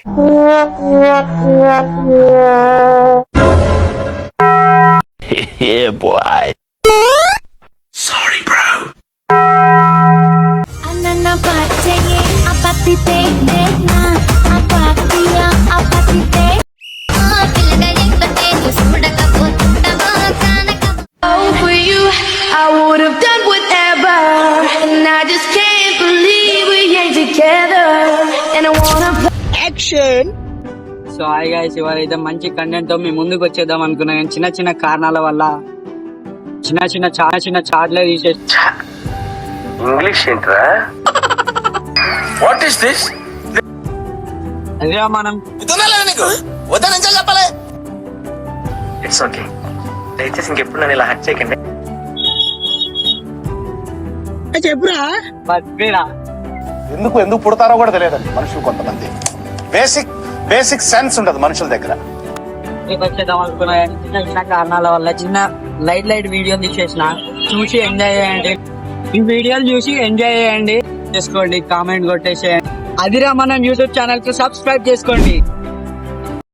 Yeah, boy. Sorry, bro. For you, I would have done whatever, and I just can't believe we ain't together. And I wanna Action. So hi guys, ఇవాళ అయితే మంచి content తో మీ ముందుకు వచ్చేద్దాం అనుకున్నా. కానీ చిన్న చిన్న కారణాల వల్ల చాలా చిన్న చాట్లే తీసేసి English ఏంట్రా? What is this? అదే మనం It's okay. దయచేసి ఇంకెప్పుడు నన్ను ఇలా హట్ చేయకండి. చెప్పురా. బతికిరా. ఎందుకు పుడతారో కూడా తెలియదండి మనుషులు. కొంతమంది బేసిక్ సెన్స్ ఉండదు మనుషుల దగ్గర. వచ్చేద్దాం అనుకున్నా. కానీ చిన్న చిన్న కారణాల వల్ల చిన్న లైట్ వీడియో తీసేసిన. చూసి ఎంజాయ్ చేయండి. ఈ వీడియోలు చూసి ఎంజాయ్ చేయండి, చేసుకోండి, కామెంట్ కొట్టేసేయండి. అదిరా మనం యూట్యూబ్ ఛానల్ కి సబ్స్క్రైబ్ చేసుకోండి.